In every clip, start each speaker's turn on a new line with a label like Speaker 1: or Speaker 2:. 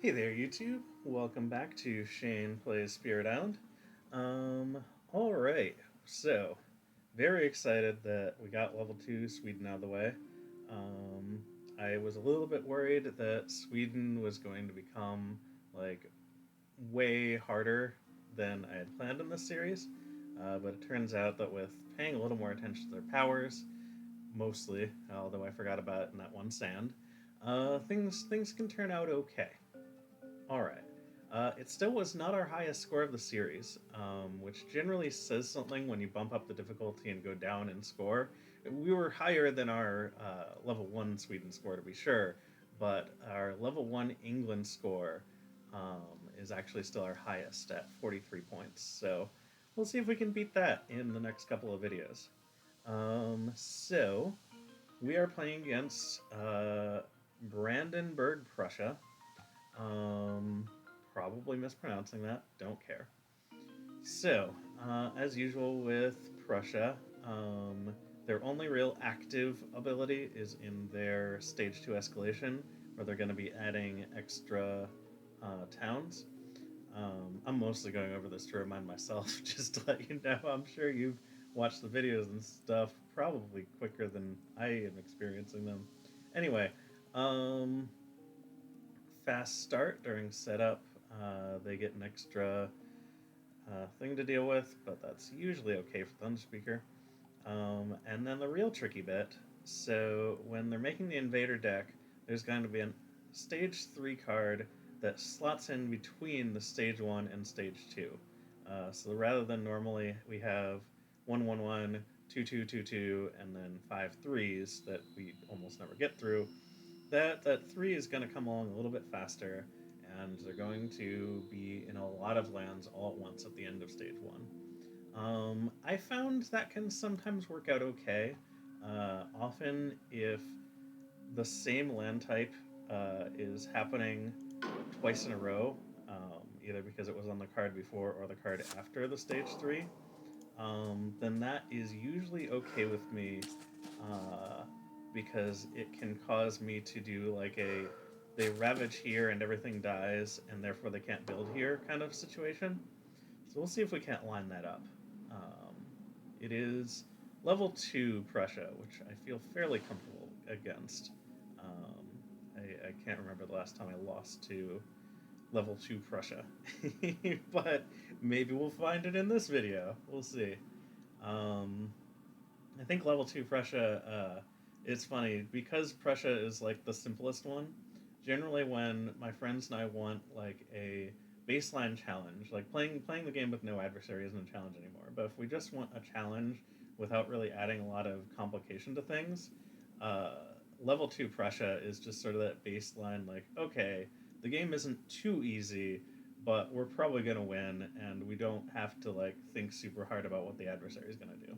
Speaker 1: Hey there, YouTube. Welcome back to Shane Plays Spirit Island. Alright, so very excited that we got level 2 Sweden out of the way. I was a little bit worried that Sweden was going to become like way harder than I had planned in this series, but it turns out that with paying a little more attention to their powers, mostly, although I forgot about it in that one sand, things can turn out okay. All right. It still was not our highest score of the series, which generally says something when you bump up the difficulty and go down in score. We were higher than our level 1 Sweden score, to be sure, but our level 1 England score is actually still our highest at 43 points. So we'll see if we can beat that in the next couple of videos. So we are playing against Brandenburg-Prussia. Um, Probably mispronouncing that. Don't care. So, as usual with Prussia, their only real active ability is in their stage 2 escalation, where they're going to be adding extra towns. I'm mostly going over this to remind myself, just to let you know. I'm sure you've watched the videos and stuff probably quicker than I am experiencing them. Anyway, um, fast start during setup. They get an extra thing to deal with, but that's usually okay for Thunderspeaker. And then the real tricky bit. So when they're making the invader deck, there's going to be a stage 3 card that slots in between the stage 1 and stage 2. So rather than normally we have 1 1 1, 2 2 2 2, and then 5 3s that we almost never get through, that 3 is going to come along a little bit faster, and they're going to be in a lot of lands all at once at the end of stage 1. I found that can sometimes work out okay. Often, if the same land type is happening twice in a row, either because it was on the card before or the card after the stage 3, then that is usually okay with me, uh, because it can cause me to do like a they ravage here and everything dies and therefore they can't build here kind of situation. So we'll see if we can't line that up. Um, it is level 2 Prussia, which I feel fairly comfortable against. I can't remember the last time I lost to level 2 Prussia, but maybe we'll find it in this video. We'll see. Um, I think level 2 Prussia, it's funny, because Prussia is like the simplest one. Generally, when my friends and I want like a baseline challenge, like playing the game with no adversary isn't a challenge anymore, but if we just want a challenge without really adding a lot of complication to things, uh, level 2 Prussia is just sort of that baseline, like, okay, the game isn't too easy, but we're probably going to win, and we don't have to like think super hard about what the adversary is going to do.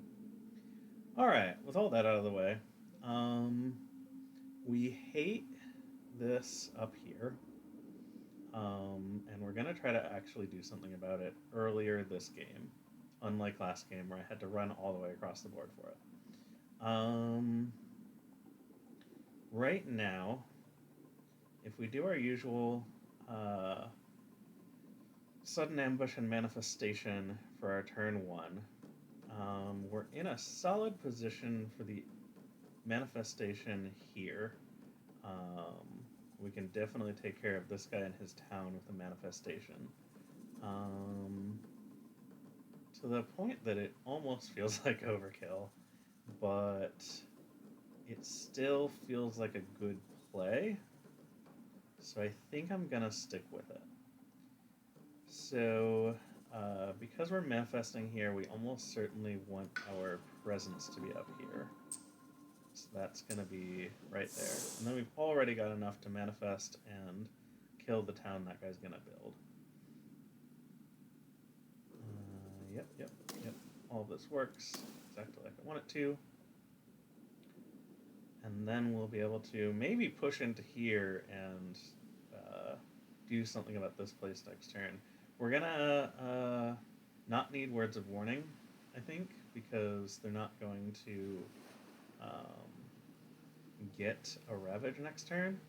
Speaker 1: All right, with all that out of the way, um, we hate this up here, and we're gonna try to actually do something about it earlier this game, unlike last game where I had to run all the way across the board for it. Right now, if we do our usual sudden ambush and manifestation for our turn 1, we're in a solid position for the manifestation here. We can definitely take care of this guy in his town with the manifestation. To the point that it almost feels like overkill, but it still feels like a good play. So I think I'm gonna stick with it. So, because we're manifesting here, we almost certainly want our presence to be up here. So that's going to be right there. And then we've already got enough to manifest and kill the town that guy's going to build. Yep. All this works exactly like I want it to. And then we'll be able to maybe push into here and do something about this place next turn. We're going to not need words of warning, I think, because they're not going to get a Ravage next turn.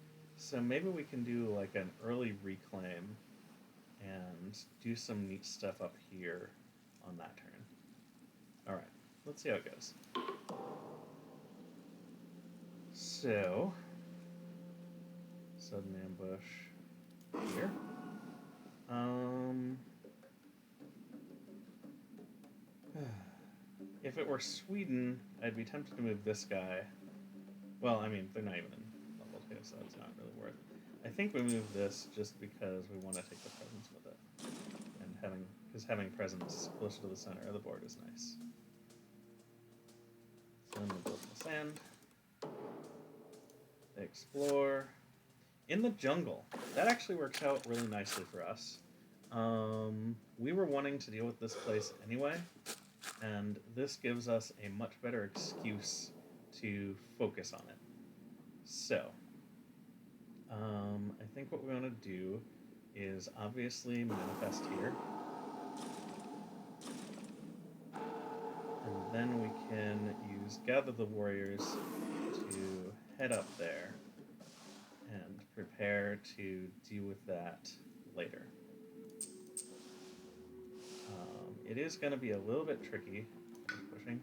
Speaker 1: So maybe we can do like an early reclaim and do some neat stuff up here on that turn. Alright, let's see how it goes. So, sudden ambush here. If it were Sweden, I'd be tempted to move this guy. Well, I mean, they're not even in level 2, so it's not really worth it. I think we move this just because we want to take the presence with it. And having presence closer to the center of the board is nice. So then we build in the sand. They explore. In the jungle. That actually works out really nicely for us. We were wanting to deal with this place anyway, and this gives us a much better excuse to focus on it. So, I think what we're going to do is obviously manifest here. And then we can use Gather the Warriors to head up there and prepare to deal with that later. It is going to be a little bit tricky. Pushing.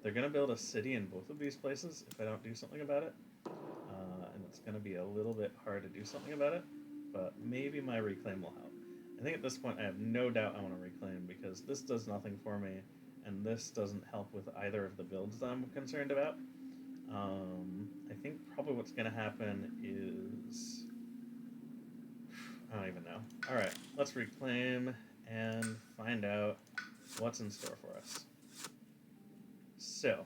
Speaker 1: They're going to build a city in both of these places if I don't do something about it. And it's going to be a little bit hard to do something about it, but maybe my reclaim will help. I think at this point I have no doubt I want to reclaim because this does nothing for me, and this doesn't help with either of the builds that I'm concerned about. I think probably what's going to happen is... I don't even know. Alright, let's reclaim and find out what's in store for us. So,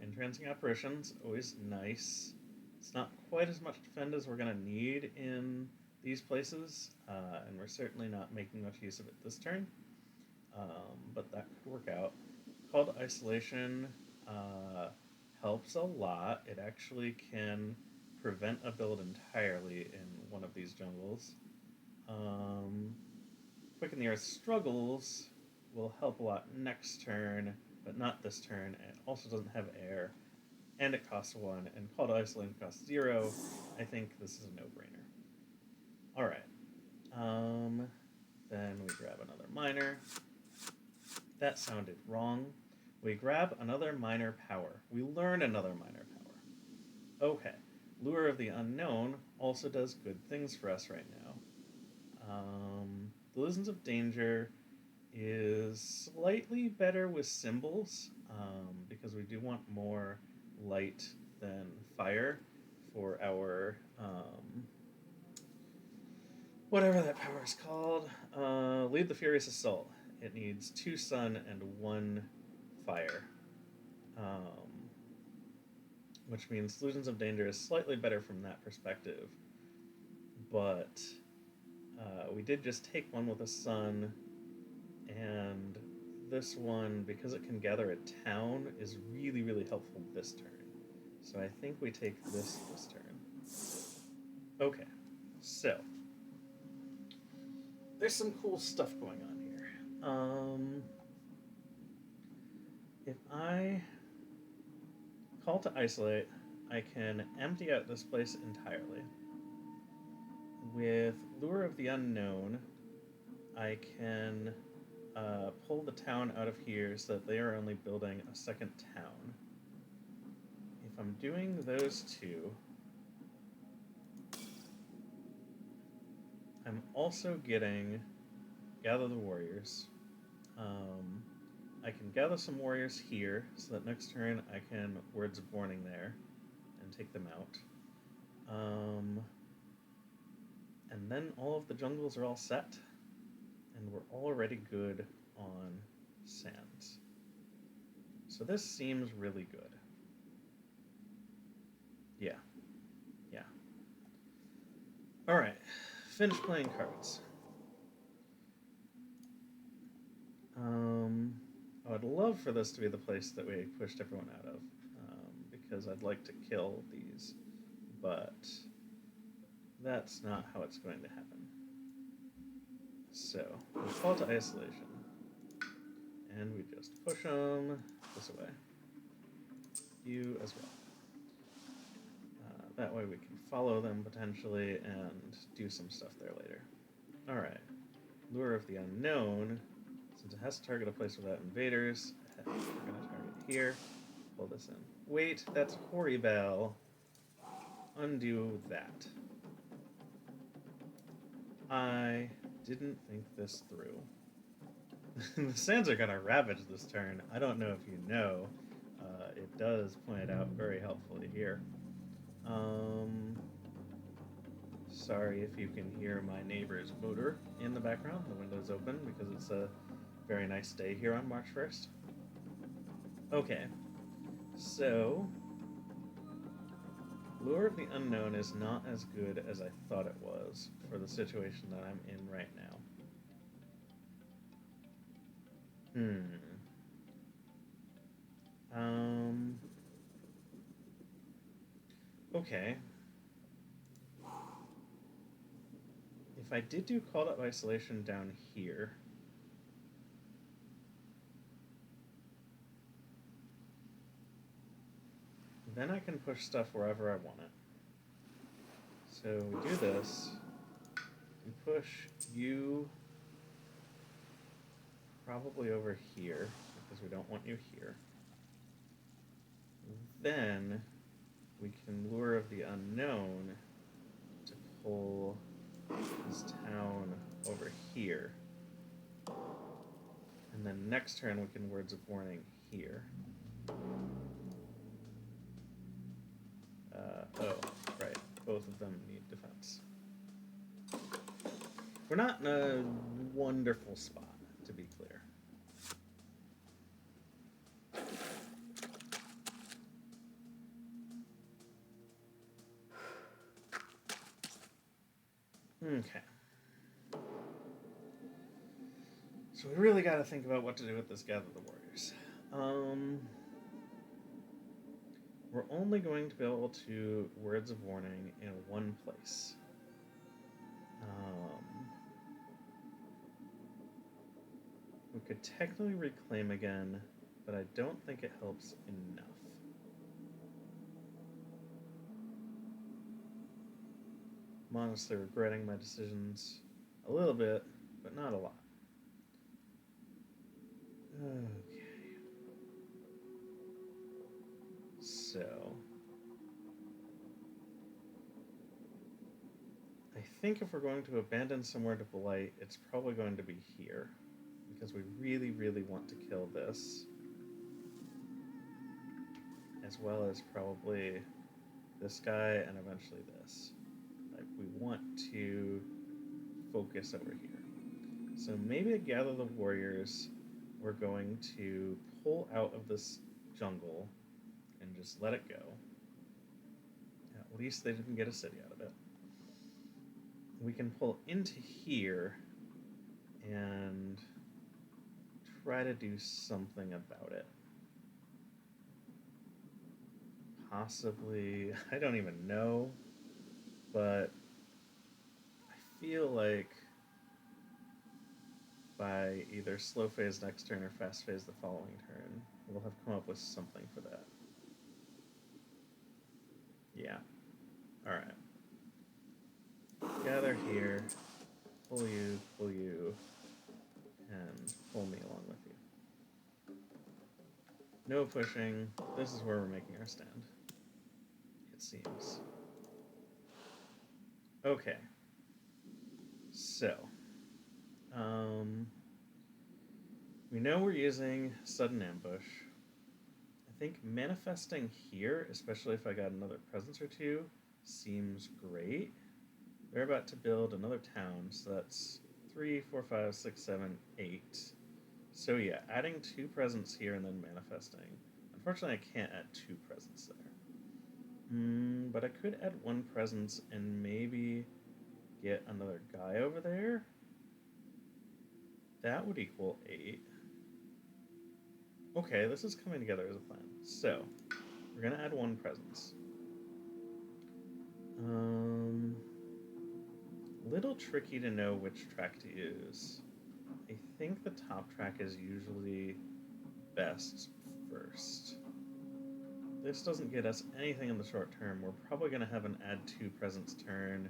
Speaker 1: entrancing apparitions, always nice. It's not quite as much defend as we're going to need in these places, and we're certainly not making much use of it this turn, but that could work out. Called Isolation helps a lot. It actually can prevent a build entirely in one of these jungles. Quicken the Earth Struggles will help a lot next turn, but not this turn. It also doesn't have air, and it costs 1, and Call to Isolation costs 0. I think this is a no-brainer. Alright. Then we grab another miner. That sounded wrong. We grab another minor power. We learn another minor power. Okay. Lure of the Unknown also does good things for us right now. Illusions of Danger is slightly better with symbols, because we do want more light than fire for our, whatever that power is called. Lead the Furious Assault. It needs 2 sun and 1 fire. Which means Illusions of Danger is slightly better from that perspective. But we did just take one with a sun, and this one, because it can gather a town, is really, really helpful this turn. So I think we take this turn. Okay, so there's some cool stuff going on here. If I call to isolate, I can empty out this place entirely. With Lure of the Unknown, I can pull the town out of here so that they are only building a second town. If I'm doing those two, I'm also getting Gather the Warriors. I can gather some warriors here so that next turn I can Words of Warning there and take them out. And then all of the jungles are all set, and we're already good on sands. So this seems really good. Yeah. Alright, finish playing cards. I would love for this to be the place that we pushed everyone out of, because I'd like to kill these, but that's not how it's going to happen. So, we call to isolation, and we just push them this way. You as well. That way we can follow them potentially and do some stuff there later. Alright. Lure of the Unknown. Since it has to target a place without invaders, we're going to target here. Pull this in. Wait, that's Horribel. Undo that. I didn't think this through. The sands are going to ravage this turn. I don't know if you know. It does point it out very helpfully here. Sorry if you can hear my neighbor's motor in the background. The window's open because it's a very nice day here on March 1st. Okay, so Lure of the Unknown is not as good as I thought it was for the situation that I'm in right now. Okay. If I did do Called Up Isolation down here, then I can push stuff wherever I want it. So we do this. We push you probably over here, because we don't want you here. Then we can Lure of the Unknown to pull this town over here. And then next turn we can Words of Warning here. Oh, right. Both of them need defense. We're not in a wonderful spot, to be clear. Okay. So we really got to think about what to do with this Gather the Warriors. We're only going to be able to Words of Warning in one place. We could technically Reclaim again, but I don't think it helps enough. I'm honestly regretting my decisions a little bit, but not a lot. Okay. So I think if we're going to abandon somewhere to Blight, it's probably going to be here, because we really, really want to kill this, as well as probably this guy and eventually this. Like, we want to focus over here. So maybe to Gather the Warriors, we're going to pull out of this jungle and just let it go. At least they didn't get a city out of it. We can pull into here and try to do something about it. Possibly, I don't even know, but I feel like by either slow phase next turn or fast phase the following turn, we'll have come up with something for that. Yeah. Alright. Gather here, pull you, and pull me along with you. No pushing. This is where we're making our stand, it seems. Okay. So, we know we're using Sudden Ambush. I think manifesting here, especially if I got another presence or two, seems great. They're about to build another town, so that's 3, 4, 5, 6, 7, 8. So yeah, adding 2 presents here and then manifesting. Unfortunately, I can't add 2 presents there. But I could add 1 presence and maybe get another guy over there. That would equal 8. Okay, this is coming together as a plan. So, we're going to add 1 presence. Little tricky to know which track to use. I think the top track is usually best first. this doesn't get us anything in the short term, we're probably going to have an add 2 presence turn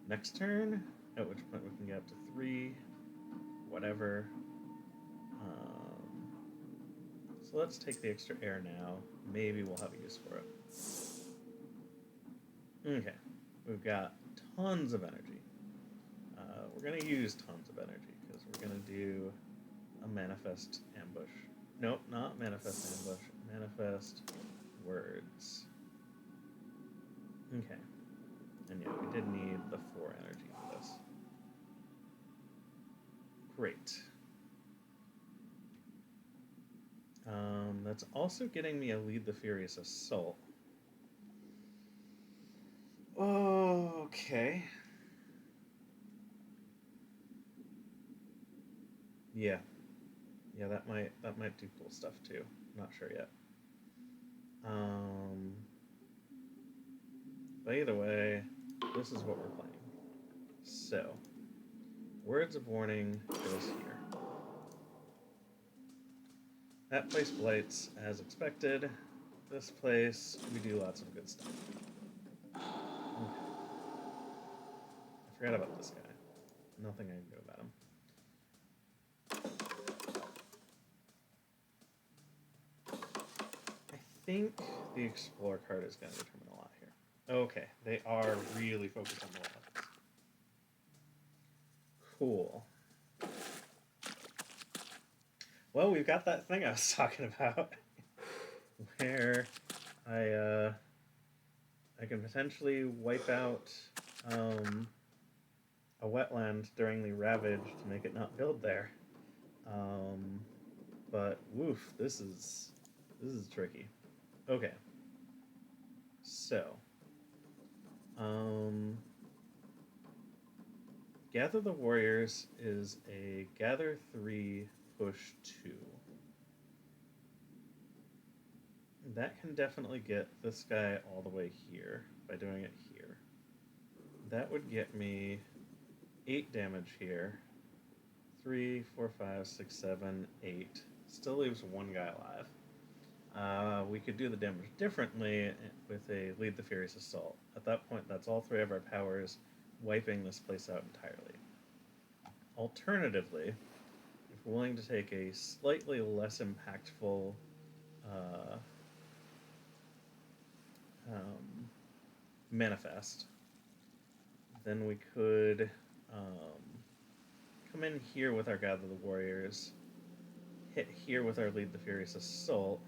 Speaker 1: next turn, at which point we can get up to 3, whatever. So let's take the extra air now. Maybe we'll have a use for it. Okay, we've got tons of energy. We're going to use tons of energy because we're going to do a manifest ambush. Nope, not manifest ambush. Manifest words. Okay. And yeah, we did need the 4 energy for this. Great. That's also getting me a Lead the Furious Assault. Okay. Yeah. Yeah, that might do cool stuff too. Not sure yet. But either way, this is what we're playing. So, Words of Warning goes here. That place blights as expected. This place, we do lots of good stuff. Okay. I forgot about this guy. Nothing I can do about him. I think the Explore card is going to determine a lot here. Okay, they are really focused on the levels. Cool. Well, we've got that thing I was talking about, where I can potentially wipe out a wetland during the Ravage to make it not build there. But woof, this is tricky. Okay. So, Gather the Warriors is a gather 3, push 2. That can definitely get this guy all the way here by doing it here. That would get me 8 damage here. 3, 4, 5, 6, 7, 8. Still leaves 1 guy alive. We could do the damage differently with a Lead the Furious Assault. At that point, that's all 3 of our powers wiping this place out entirely. Alternatively, if we're willing to take a slightly less impactful manifest, then we could come in here with our Gather the Warriors, hit here with our Lead the Furious Assault,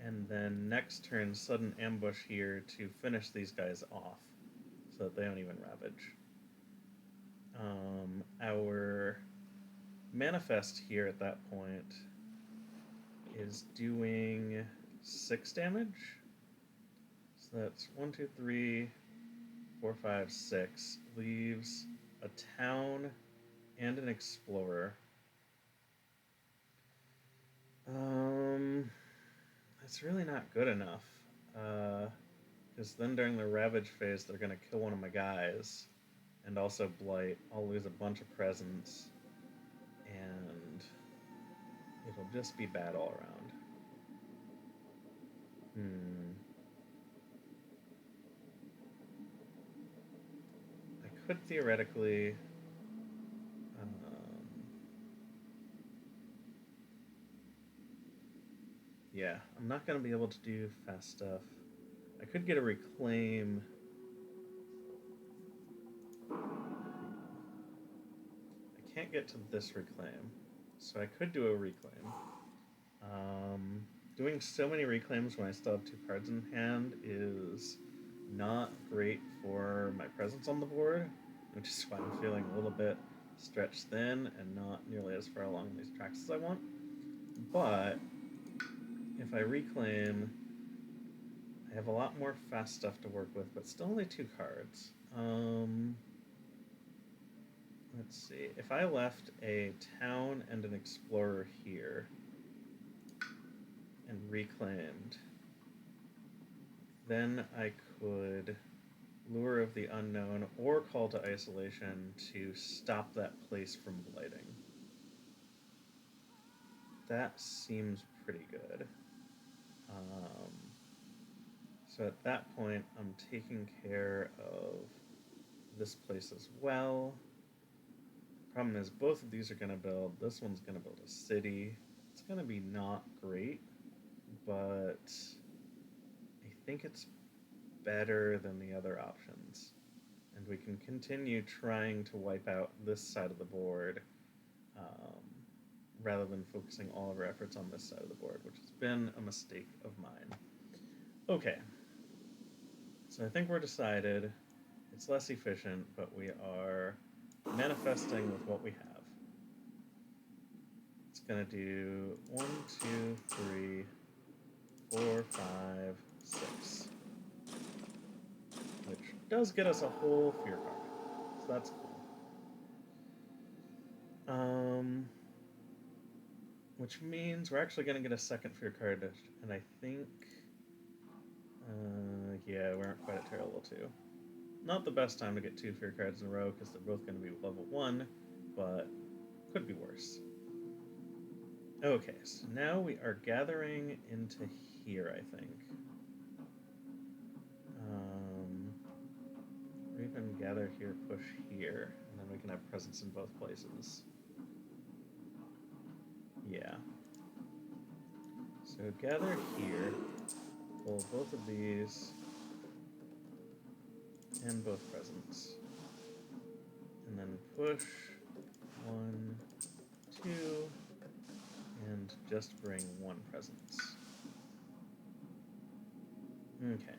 Speaker 1: and then next turn sudden ambush here to finish these guys off so that they don't even ravage. Our manifest here at that point is doing 6 damage. So that's 1, 2, 3, 4, 5, 6. Leaves a town and an explorer. That's really not good enough. Because then during the Ravage phase, they're going to kill one of my guys. And also Blight. I'll lose a bunch of presence. And it'll just be bad all around. I could theoretically... yeah, I'm not going to be able to do fast stuff. I could get a Reclaim... I can't get to this Reclaim, so I could do a Reclaim. Doing so many Reclaims when I still have 2 cards in hand is not great for my presence on the board, which is why I'm feeling a little bit stretched thin and not nearly as far along these tracks as I want. But if I Reclaim, I have a lot more fast stuff to work with, but still only 2 cards. Let's see. If I left a town and an explorer here and Reclaimed, then I could Lure of the Unknown or Call to Isolation to stop that place from blighting. That seems pretty good. Um, so at that point, I'm taking care of this place as well. Problem is, both of these are going to build. This one's going to build a city. It's going to be not great, but I think it's better than the other options. And we can continue trying to wipe out this side of the board um, rather than focusing all of our efforts on this side of the board, which has been a mistake of mine. Okay, so I think we're decided. It's less efficient, but we are manifesting with what we have. It's going to do 1, 2, 3, 4, 5, 6. Which does get us a whole fear card. So that's cool. Which means we're actually going to get a second fear card, and I think, yeah, we aren't quite at Terra level 2. Not the best time to get 2 fear cards in a row, because they're both going to be level 1, but could be worse. Okay, so now we are gathering into here, I think. Or even gather here, push here, and then we can have presence in both places. Yeah. So gather here, pull both of these, and both presents. And then push 1, 2, and just bring 1 presence. Okay.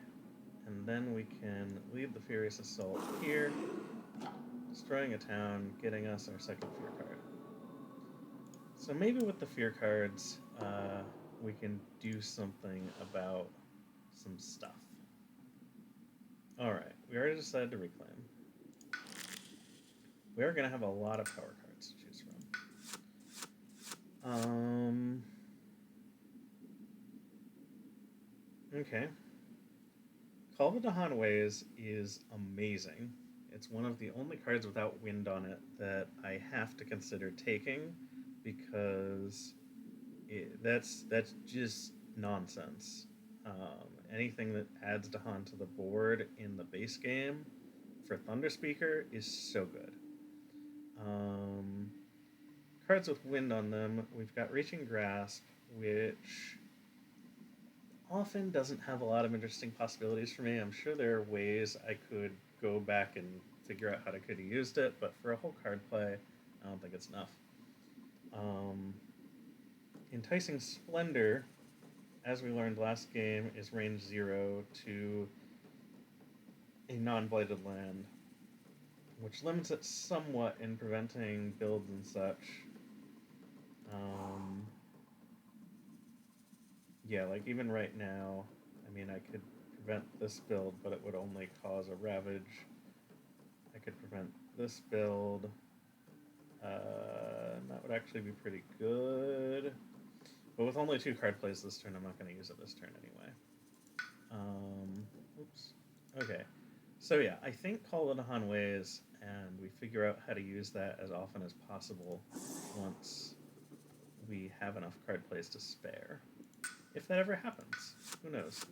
Speaker 1: And then we can lead the Furious Assault here, destroying a town, getting us our second fear card. So maybe with the fear cards, we can do something about some stuff. Alright, we already decided to reclaim. We are going to have a lot of power cards to choose from. Okay. Call the Dahan Ways is amazing. It's one of the only cards without wind on it that I have to consider taking because that's just nonsense. Anything that adds Dahan to the board in the base game for Thunderspeaker is so good. Cards with wind on them, we've got Reaching Grasp, which often doesn't have a lot of interesting possibilities for me. I'm sure there are ways I could go back and figure out how I could have used it, but for a whole card play, I don't think it's enough. Enticing Splendor, as we learned last game, is range 0 to a non-blighted land, which limits it somewhat in preventing builds and such. Yeah, like even right now, I mean, I could prevent this build, but it would only cause a Ravage. I could prevent this build. That would actually be pretty good. But with only 2 card plays this turn, I'm not going to use it this turn anyway. Oops. Okay. So yeah, I think Call of the Han Ways, and we figure out how to use that as often as possible once we have enough card plays to spare. If that ever happens. Who knows?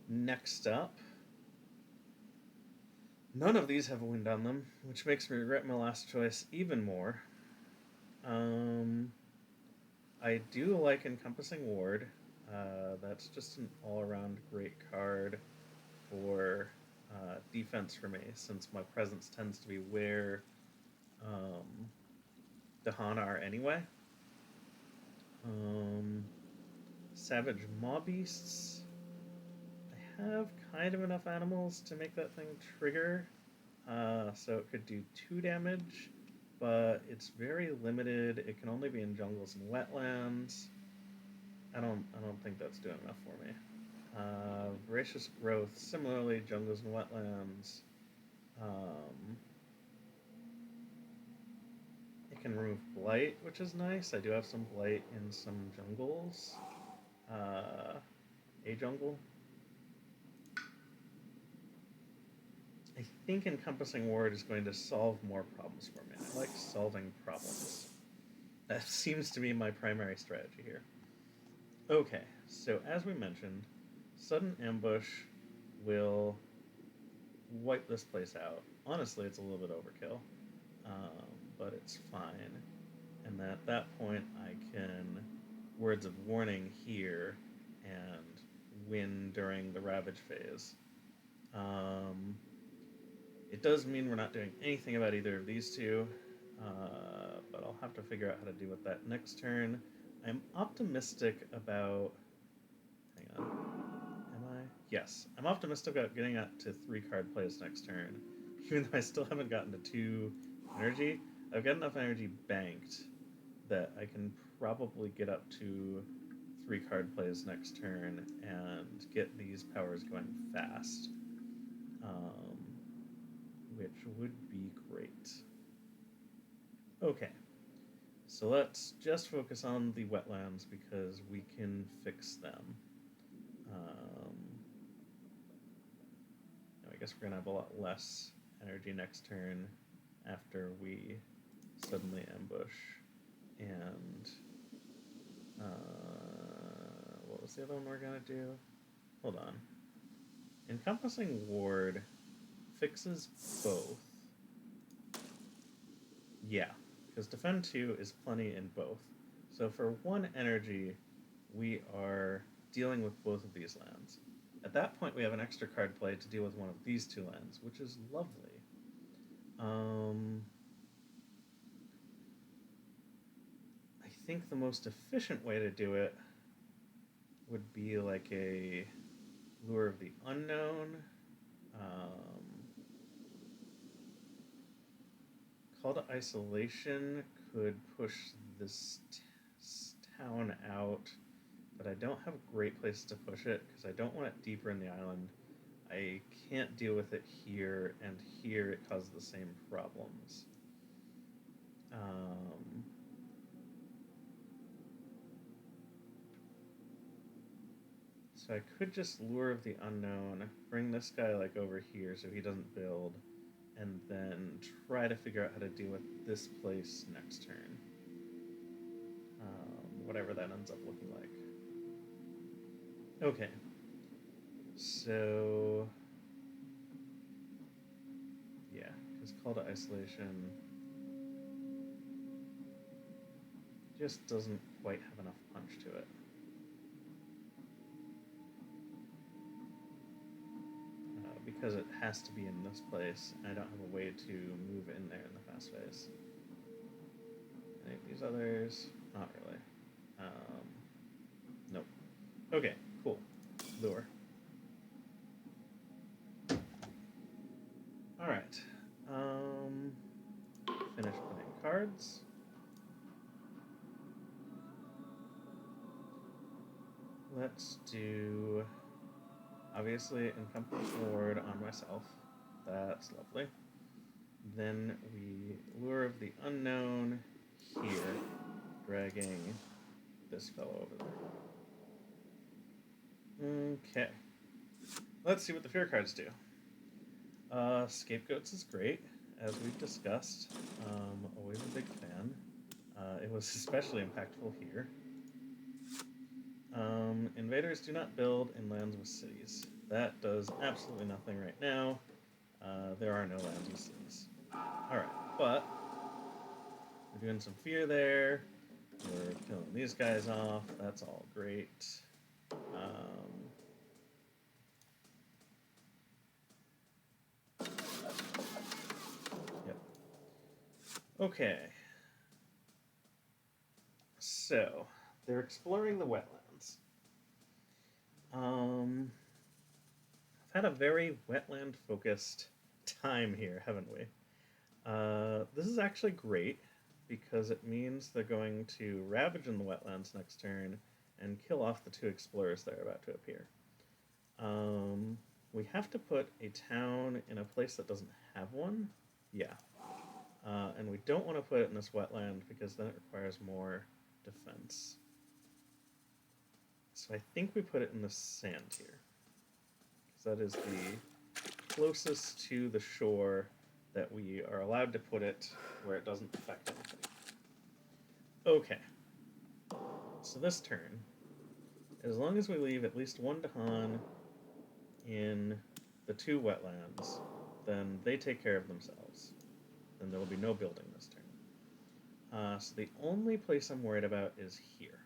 Speaker 1: Next up. None of these have a wind on them, which makes me regret my last choice even more. I do like Encompassing Ward. That's just an all-around great card for defense for me, since my presence tends to be where Dahan are anyway. Savage Maw Beasts. I have kind of enough animals to make that thing trigger, so it could do 2 damage, but it's very limited. It can only be in jungles and wetlands. I don't think that's doing enough for me. Voracious Growth, similarly, jungles and wetlands. It can remove Blight, which is nice. I do have some Blight in some jungles. A jungle. I think Encompassing Ward is going to solve more problems for me. I like solving problems. That seems to be my primary strategy here. Okay, so as we mentioned, sudden ambush will wipe this place out. Honestly, it's a little bit overkill, but it's fine. And at that point, I can words of warning here and win during the ravage phase. Um, it does mean we're not doing anything about either of these two, but I'll have to figure out how to deal with that next turn. I'm optimistic about. Hang on. Am I? Yes. I'm optimistic about getting up to 3 card plays next turn. Even though I still haven't gotten to 2 energy, I've got enough energy banked that I can probably get up to 3 card plays next turn and get these powers going fast, which would be great. Okay, so let's just focus on the wetlands because we can fix them. I guess we're going to have a lot less energy next turn after we suddenly ambush. And what was the other one we're going to do? Hold on. Encompassing Ward fixes both. Yeah, because Defend 2 is plenty in both. So for 1 energy, we are dealing with both of these lands. At that point, we have an extra card play to deal with one of these 2 lands, which is lovely. I think the most efficient way to do it would be like a Lure of the Unknown. Call to Isolation could push this town out, but I don't have great places to push it because I don't want it deeper in the island. I can't deal with it here, and here it causes the same problems. So I could just Lure of the Unknown, bring this guy like over here so he doesn't build, and then try to figure out how to deal with this place next turn. Whatever that ends up looking like. Okay. So yeah, because Call to Isolation just doesn't quite have enough punch to it. Because it has to be in this place, I don't have a way to move in there in the fast phase. Any of these others? Not really. Nope. Okay, cool. Lure. Alright. Finish playing cards. Let's do, obviously, Encompass Ward on myself. That's lovely. Then we Lure of the Unknown here, dragging this fellow over there. Okay. Let's see what the fear cards do. Scapegoats is great, as we've discussed. Always a big fan. It was especially impactful here. Invaders do not build in lands with cities. That does absolutely nothing right now. There are no lands with cities. Alright, but we're doing some fear there. We're killing these guys off. That's all great. Yep. Okay. So, they're exploring the wetlands. I've had a very wetland-focused time here, haven't we? This is actually great because it means they're going to ravage in the wetlands next turn and kill off the 2 explorers that are about to appear. We have to put a town in a place that doesn't have one. Yeah. And we don't want to put it in this wetland because then it requires more defense. So I think we put it in the sand here. Because that is the closest to the shore that we are allowed to put it where it doesn't affect anything. Okay, so this turn, as long as we leave at least one Dahan in the 2 wetlands, then they take care of themselves. Then there will be no building this turn. So the only place I'm worried about is here.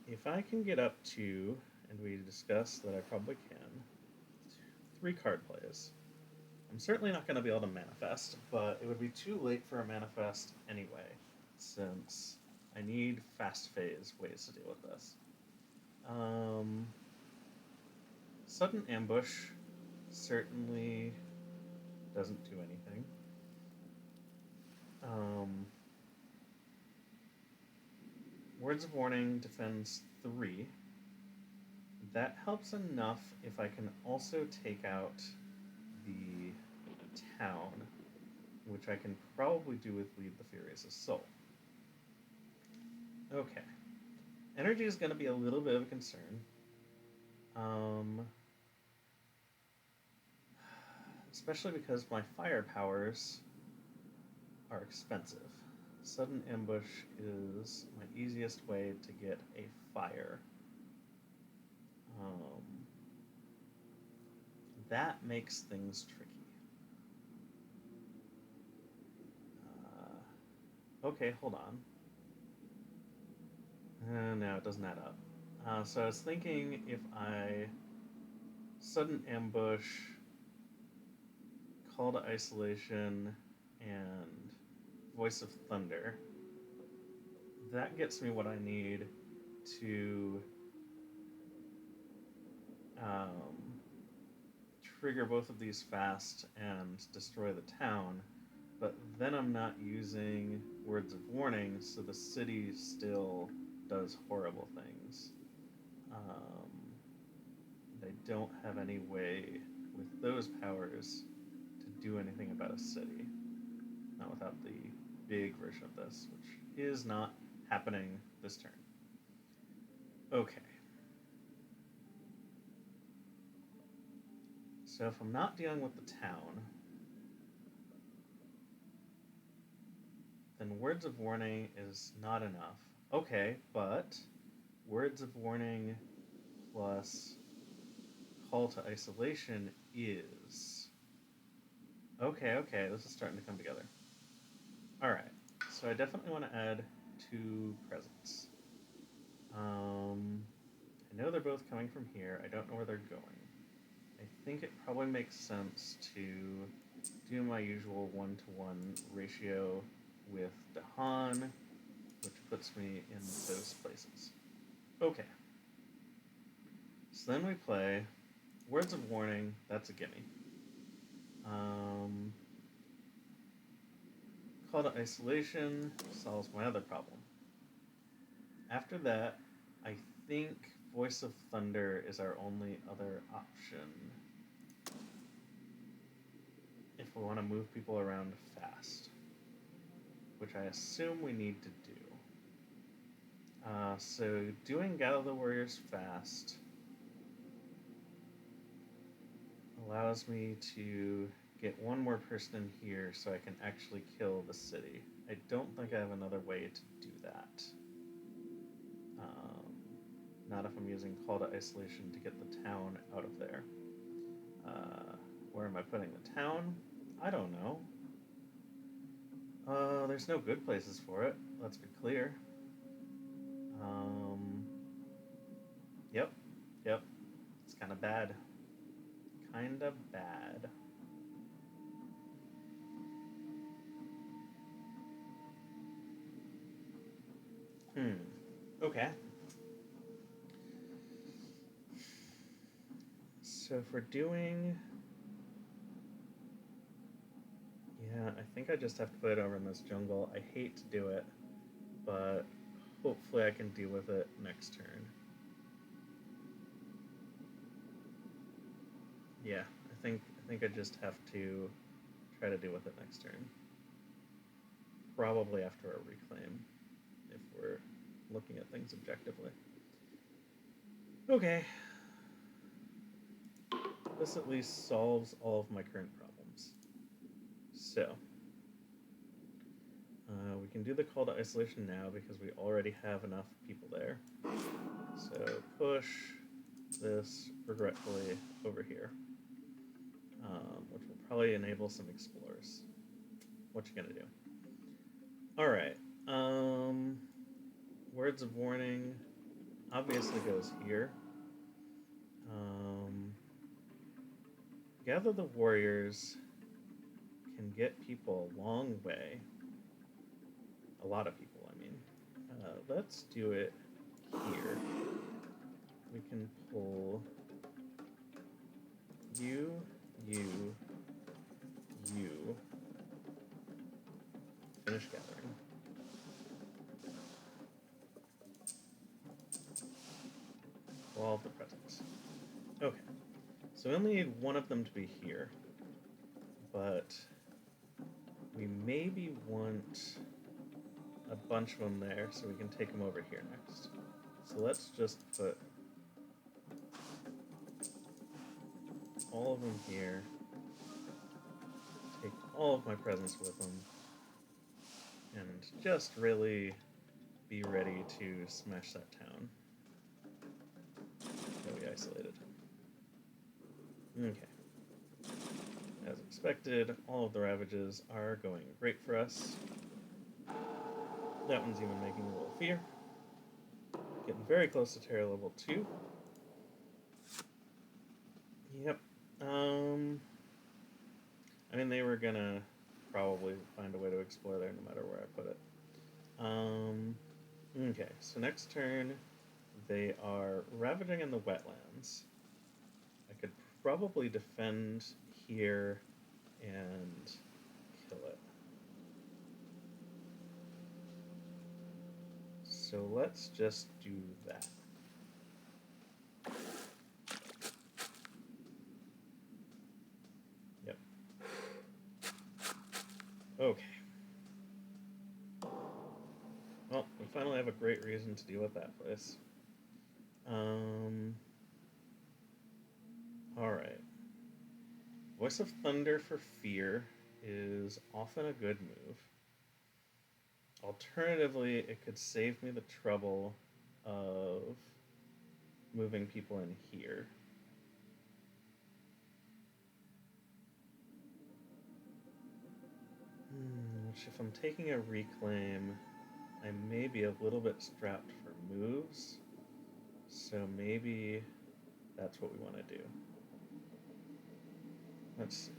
Speaker 1: If I can get up to, and we discussed that I probably can, 3 card plays. I'm certainly not going to be able to manifest, but it would be too late for a manifest anyway, since I need fast phase ways to deal with this. Sudden ambush certainly doesn't do anything. Words of Warning defends 3. That helps enough if I can also take out the town, which I can probably do with Lead the Furious' Soul. Okay. Energy is going to be a little bit of a concern. Especially because my fire powers are expensive. Sudden Ambush is my easiest way to get a fire. That makes things tricky. Okay, hold on. No, it doesn't add up. So I was thinking if I Sudden Ambush, Call to Isolation, and Voice of Thunder, that gets me what I need to trigger both of these fast and destroy the town, but then I'm not using Words of Warning, so the city still does horrible things. I don't have any way with those powers to do anything about a city. Not without the big version of this, which is not happening this turn. Okay. So if I'm not dealing with the town, then Words of Warning is not enough. Okay, but Words of Warning plus Call to Isolation is... Okay, this is starting to come together. Alright, so I definitely want to add 2 presents. I know they're both coming from here. I don't know where they're going. I think it probably makes sense to do my usual 1-to-1 ratio with Dahan, which puts me in those places. Okay. So then we play Words of Warning. That's a gimme. Call to Isolation solves my other problem. After that, I think Voice of Thunder is our only other option if we want to move people around fast, which I assume we need to do. So doing Gather the Warriors fast allows me to get one more person in here so I can actually kill the city. I don't think I have another way to do that. Not if I'm using Call to Isolation to get the town out of there. Where am I putting the town? I don't know. There's no good places for it, let's be clear. Yep. It's kind of bad. Okay. So if we're doing... Yeah, I think I just have to put it over in this jungle. I hate to do it, but hopefully I can deal with it next turn. Yeah, I think I just have to try to deal with it next turn. Probably after a reclaim, if we're looking at things objectively. Okay. This at least solves all of my current problems. So, We can do the call to isolation now because we already have enough people there. So push this regretfully over here, which will probably enable some explorers. What you gonna do? All right. Words of warning obviously goes here. Gather the warriors can get people a long way. A lot of people, I mean. Let's do it here. We can pull you, you, you. Finish gathering. All of the presents. Okay. So we only need one of them to be here. But we maybe want a bunch of them there so we can take them over here next. So let's just put all of them here. Take all of my presents with them. And just really be ready to smash that town that we isolated. Okay. As expected, all of the ravages are going great for us. That one's even making a little fear. Getting very close to terror level 2. Yep. I mean, they were gonna probably find a way to explore there no matter where I put it. Okay, so next turn, they are ravaging in the wetlands. I could probably defend here and kill it. So let's just do that. Yep. Okay. Well, we finally have a great reason to deal with that place. Alright. Voice of Thunder for fear is often a good move. Alternatively, it could save me the trouble of moving people in here. Which, if I'm taking a reclaim, I may be a little bit strapped for moves. So maybe that's what we want to do. Let's see.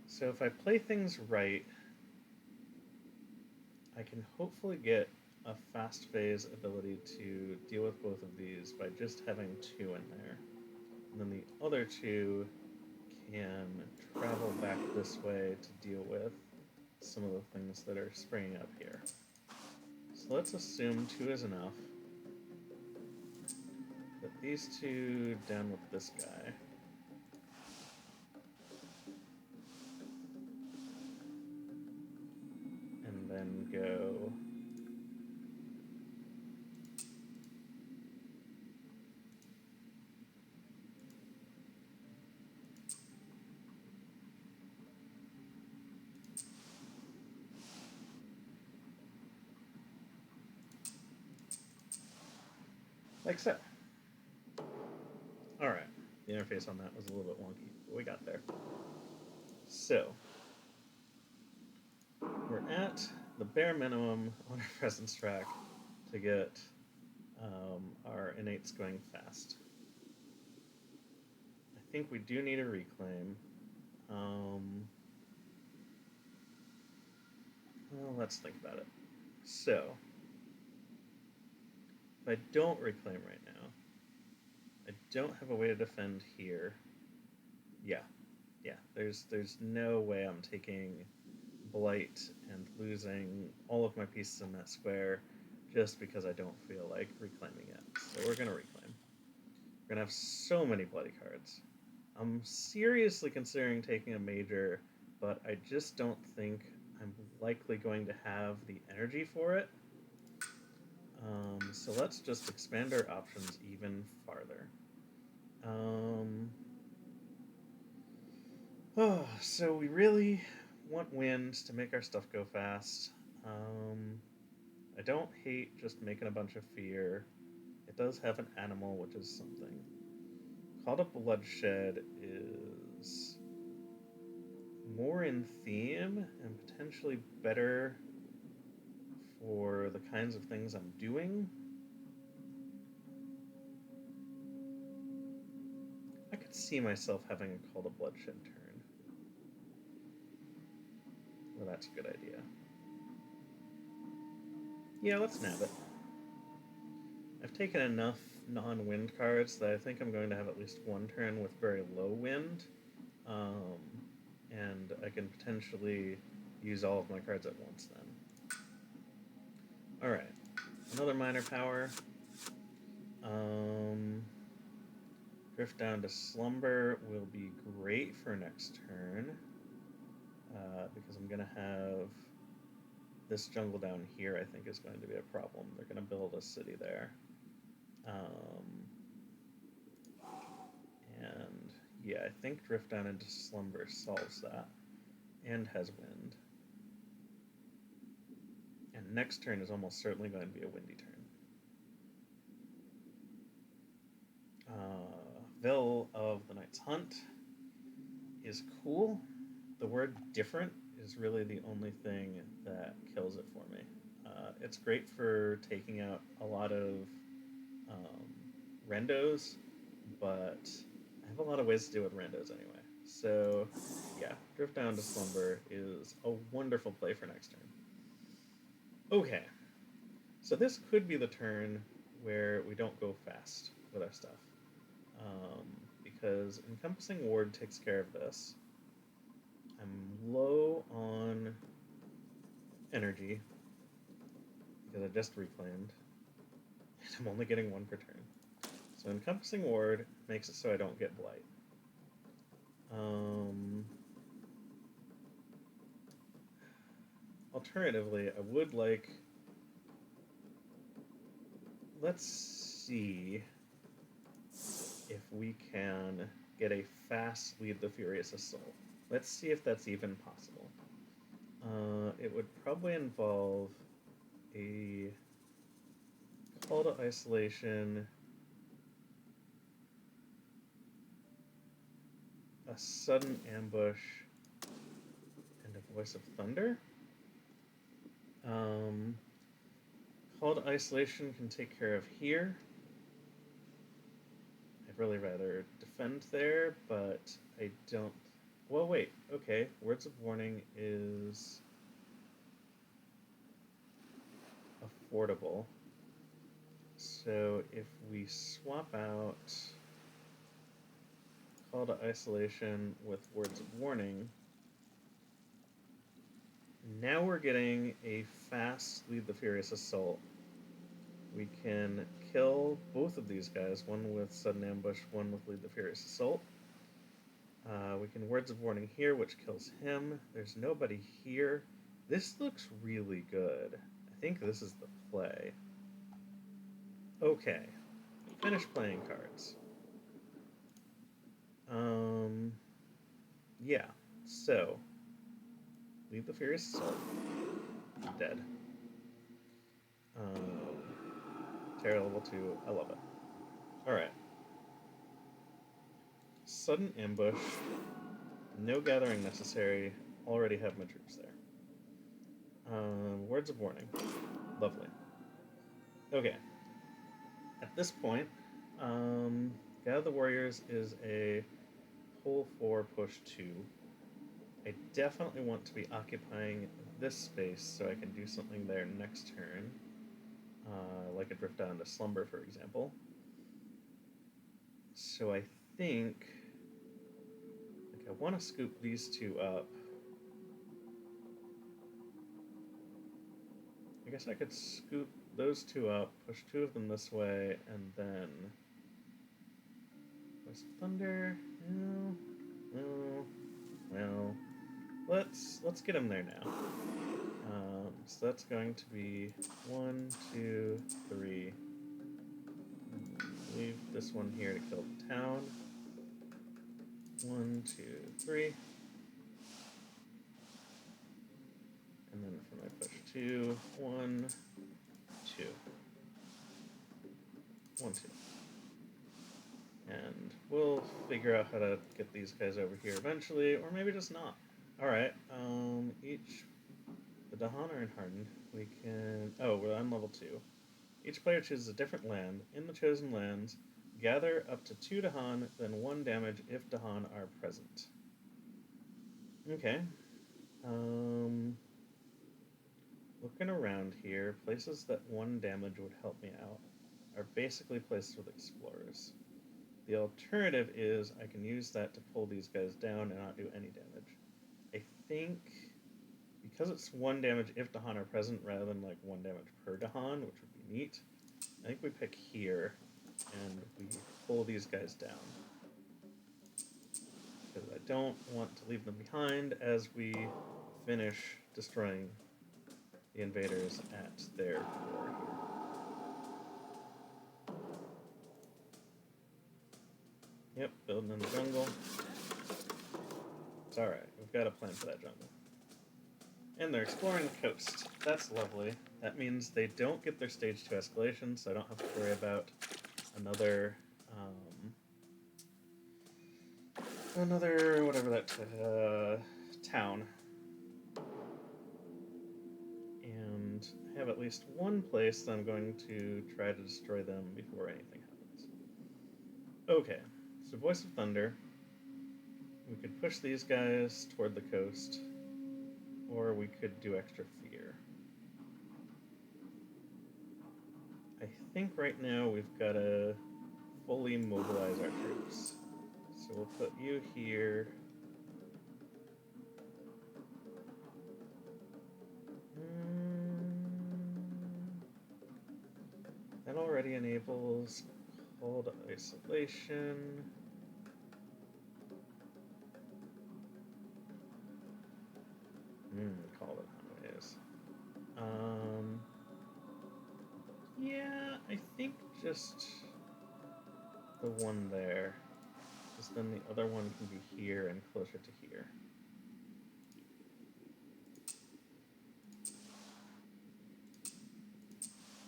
Speaker 1: So if I play things right, I can hopefully get a fast phase ability to deal with both of these by just having 2 in there. And then the other 2 can travel back this way to deal with some of the things that are springing up here. So let's assume 2 is enough. Put these 2 down with this guy. And then go... like so. Alright, the interface on that was a little bit wonky, but we got there. So, we're at the bare minimum on our presence track to get our innates going fast. I think we do need a reclaim. Well, let's think about it. So, if I don't reclaim right now, I don't have a way to defend here. Yeah, there's no way I'm taking Blight and losing all of my pieces in that square just because I don't feel like reclaiming it. So we're going to reclaim. We're going to have so many bloody cards. I'm seriously considering taking a major, but I just don't think I'm likely going to have the energy for it. So let's just expand our options even farther. So we really want wind to make our stuff go fast. I don't hate just making a bunch of fear. It does have an animal, which is something. Called Up Bloodshed is more in theme and potentially better for the kinds of things I'm doing. I could see myself having a Call to Bloodshed turn. Well, that's a good idea. Yeah, let's nab it. I've taken enough non-wind cards that I think I'm going to have at least one turn with very low wind. And I can potentially use all of my cards at once then. Alright, another minor power. Drift down to Slumber will be great for next turn, because I'm going to have this jungle down here. I think is going to be a problem. They're going to build a city there. And yeah, I think Drift down into Slumber solves that and has wind. And next turn is almost certainly going to be a windy turn. Vil of the Night's Hunt is cool. The word different is really the only thing that kills it for me. It's great for taking out a lot of rendos, but I have a lot of ways to deal with randos anyway. So yeah, Drift Down to Slumber is a wonderful play for next turn. Okay, so this could be the turn where we don't go fast with our stuff. Because Encompassing Ward takes care of this. I'm low on energy because I just reclaimed, and I'm only getting one per turn. So Encompassing Ward makes it so I don't get Blight. Alternatively, I would like... Let's see if we can get a fast Lead the Furious Assault. Let's see if that's even possible. It would probably involve a Call to Isolation, a Sudden Ambush, and a Voice of Thunder. Call to Isolation can take care of here. I'd really rather defend there, but I don't... Well, wait. Okay, Words of Warning is affordable. So if we swap out Call to Isolation with Words of Warning, now we're getting a fast Lead the Furious Assault. We can kill both of these guys, one with Sudden Ambush, one with Lead the Furious Assault. We can Words of Warning here, which kills him. There's nobody here. This looks really good. I think this is the play. Okay. Finish playing cards. Yeah. So, Lead the Furious Assault. Dead. Terror level 2. I love it. Alright. Sudden Ambush. No gathering necessary. Already have my troops there. Words of Warning. Lovely. Okay. At this point, Gather the Warriors is a pull 4, push 2. I definitely want to be occupying this space so I can do something there next turn. Like a Drift Down to Slumber, for example. So I think... I want to scoop these two up. I guess I could scoop those two up, push two of them this way, and then... Voice of Thunder? No. Well, let's get them there now. So that's going to be 1, 2, 3. Leave this one here to kill the town. 1, 2, 3. I push 2, 1, 2. 1, 2. And we'll figure out how to get these guys over here eventually, or maybe just not. Alright, each... The Dahan are in hardened. We can... Oh, we're on level 2. Each player chooses a different land. In the chosen lands, gather up to 2 Dahan, then 1 damage if Dahan are present. Okay. Looking around here, places that 1 damage would help me out are basically places with explorers. The alternative is I can use that to pull these guys down and not do any damage. I think because it's 1 damage if Dahan are present rather than like 1 damage per Dahan, which would be neat, I think we pick here and we pull these guys down. Because I don't want to leave them behind as we finish destroying the invaders at their core here. Yep, building in the jungle. It's alright, we've got a plan for that jungle. And they're exploring the coast. That's lovely. That means they don't get their stage 2 escalation, so I don't have to worry about another, whatever that, town. And I have at least one place that I'm going to try to destroy them before anything happens. Okay, so Voice of Thunder. We could push these guys toward the coast, or we could do extra fear. I think right now we've got to fully mobilize our troops. So we'll put you here. That already enables cold isolation. Call it highways. Yeah, I think just the one there. Because then the other one can be here and closer to here.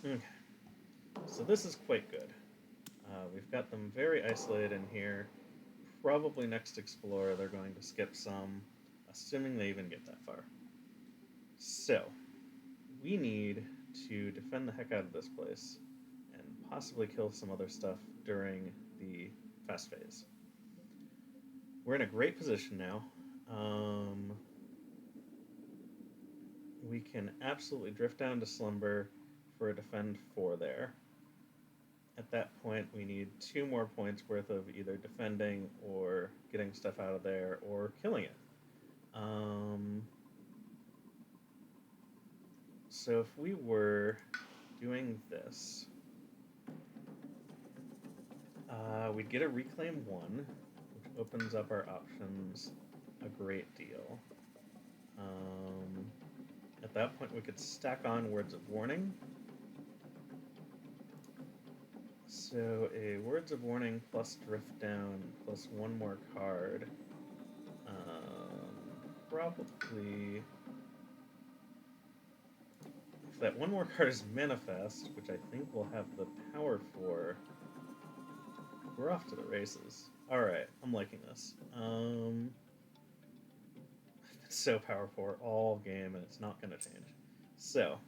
Speaker 1: Okay. So this is quite good. We've got them very isolated in here. Probably next Explorer they're going to skip some, assuming they even get that far. So, we need to defend the heck out of this place and possibly kill some other stuff during the fast phase. We're in a great position now. We can absolutely drift down to Slumber for a defend 4 there. At that point, we need 2 more points worth of either defending or getting stuff out of there or killing it. So if we were doing this, we'd get a Reclaim 1, which opens up our options a great deal. At that point, we could stack on Words of Warning. So a Words of Warning plus Drift Down plus 1 more card. Probably... If that 1 more card is Manifest, which I think we'll have the power for, we're off to the races. Alright, I'm liking this. It's so powerful all game, and it's not going to change. So,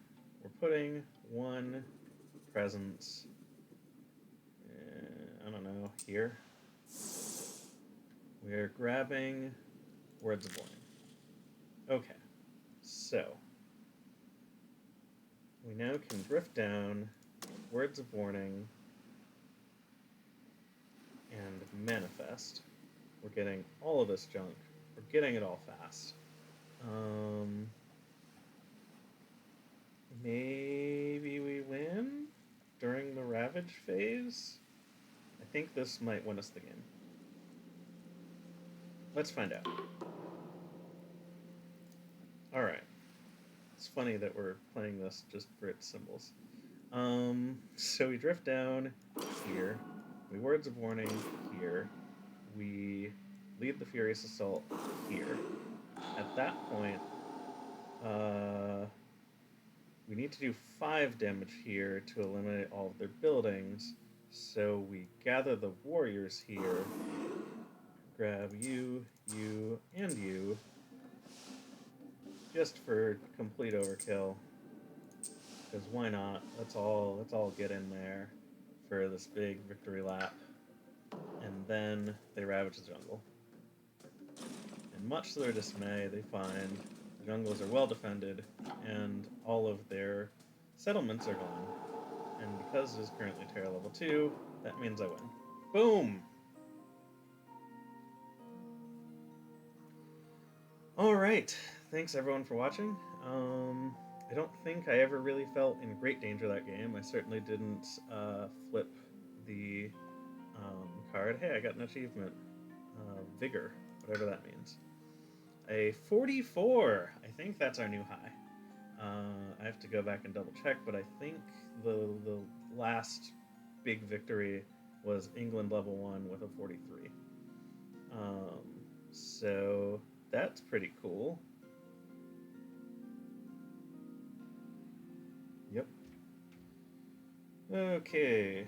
Speaker 1: we're putting 1 presence... I don't know, here. We're grabbing Words of Warning. Okay, so we now can drift down Words of Warning and Manifest. We're getting all of this junk. We're getting it all fast. Maybe we win during the Ravage phase? I think this might win us the game. Let's find out. Alright. It's funny that we're playing this just for its symbols. So we drift down here. We Words of Warning here. We lead the Furious Assault here. At that point, We need to do 5 damage here to eliminate all of their buildings. So we gather the warriors here. Grab you, you, and you. Just for complete overkill. Because why not? Let's all get in there for this big victory lap. And then they ravage the jungle. And much to their dismay, they find the jungles are well defended and all of their settlements are gone. And because it is currently Terra level 2, that means I win. Boom! Alright, thanks everyone for watching. I don't think I ever really felt in great danger that game. I certainly didn't flip the card. Hey, I got an achievement. Vigor, whatever that means. A 44! I think that's our new high. I have to go back and double check, but I think the last big victory was England level 1 with a 43. So that's pretty cool. Yep. Okay.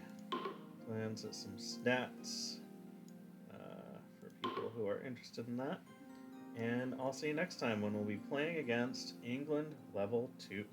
Speaker 1: Plans at some stats for people who are interested in that. And I'll see you next time when we'll be playing against England level 2.